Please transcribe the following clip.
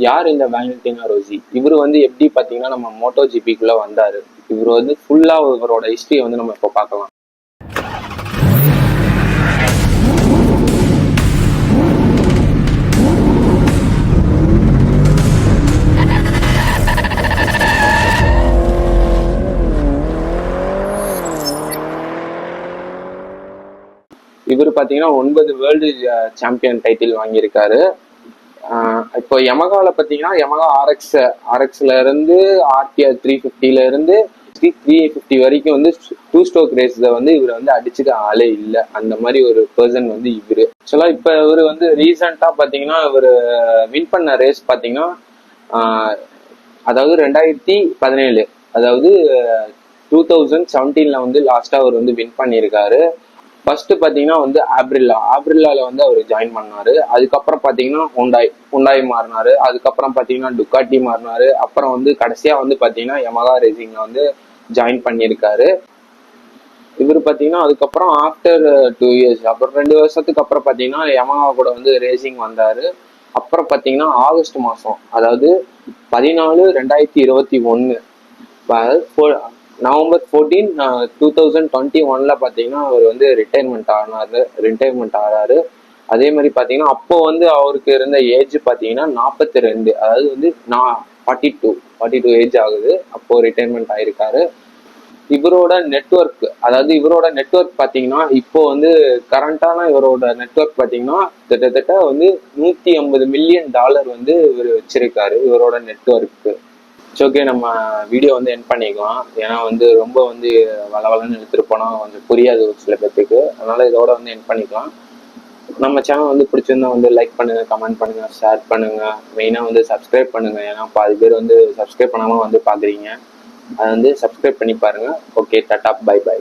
யார் இந்த Valentino Rousey? இவர் வந்து எப்படி பார்த்தீங்கன்னா நம்ம மோட்டோ ஜிபிக்குள்ள வந்தாரு. இவர் வந்து ஃபுல்லா இவரோட ஹிஸ்டரியை வந்து நம்ம இப்போ பார்க்கலாம். இவர் பார்த்தீங்கன்னா 9 வேர்ல்டு சாம்பியன் டைட்டில் வாங்கியிருக்காரு. இப்போ யமகால பார்த்தீங்கன்னா யமகா ஆர்எக்ஸ்ல இருந்து ஆர்டிஆர் 350ல இருந்து 350 வரைக்கும் வந்து 2 ஸ்ட்ரோக் ரேஸ்ல வந்து இவர் வந்து அடிச்சுக்க ஆளே இல்லை. அந்த மாதிரி ஒரு பர்சன் வந்து இவரு. ஆக்சுவலா இப்ப இவர் வந்து ரீசெண்டா பாத்தீங்கன்னா இவர் வின் பண்ண ரேஸ் பாத்தீங்கன்னா அதாவது 2017, அதாவது 2017 வந்து லாஸ்டா அவர் வந்து வின் பண்ணியிருக்காரு. ஃபர்ஸ்ட் பாத்தீங்கன்னா வந்து ஆப்ரில்லால வந்து அவர் ஜாயின் பண்ணாரு. அதுக்கப்புறம் பாத்தீங்கன்னா ஹுண்டாய் மாறினாரு. அதுக்கப்புறம் பாத்தீங்கன்னா டுக்காட்டி மாறினாரு. அப்புறம் வந்து கடைசியா வந்து பாத்தீங்கன்னா யமகா ரேசிங்ல வந்து ஜாயின் பண்ணியிருக்காரு. இவர் பாத்தீங்கன்னா அதுக்கப்புறம் ஆஃப்டர் 2 இயர்ஸ், அப்புறம் 2 வருஷத்துக்கு அப்புறம் பாத்தீங்கன்னா யமகா கூட வந்து ரேசிங் வந்தாரு. அப்புறம் பாத்தீங்கன்னா ஆகஸ்ட் மாசம், அதாவது 14/2021, நவம்பர் 14, 2021 பாத்தீங்கன்னா அவர் வந்து ரிட்டையர்மெண்ட் ஆறாரு. அதே மாதிரி பாத்தீங்கன்னா அப்போ வந்து அவருக்கு இருந்த ஏஜ் பாத்தீங்கன்னா 42, அதாவது வந்து 42 ஏஜ் ஆகுது. அப்போ ரிட்டையர்மெண்ட் ஆயிருக்காரு. இவரோட நெட்வொர்க் பாத்தீங்கன்னா இப்போ வந்து கரண்டான இவரோட நெட்வொர்க் பாத்தீங்கன்னா கிட்டத்தட்ட வந்து $150 மில்லியன் வந்து இவர் வச்சிருக்காரு இவரோட நெட்வொர்க்கு. ஓகே, நம்ம வீடியோ வந்து என் பண்ணிக்கலாம். ஏன்னா வந்து ரொம்ப வந்து வளவலன்னு எடுத்துட்டு போனா வந்து புரியாது ஒரு சில பேத்துக்கு. அதனால இதோட வந்து என் பண்ணிக்கலாம். நம்ம சேனல் வந்து பிடிச்சிருந்தா வந்து லைக் பண்ணுங்க, கமெண்ட் பண்ணுங்க, ஷேர் பண்ணுங்க, மெயினா வந்து சப்ஸ்கிரைப் பண்ணுங்க. ஏன்னா பாதி பேர் வந்து சப்ஸ்கிரைப் பண்ணாம வந்து பாக்குறீங்க. அதை வந்து சப்ஸ்கிரைப் பண்ணி பாருங்க. Okay, tata, bye by.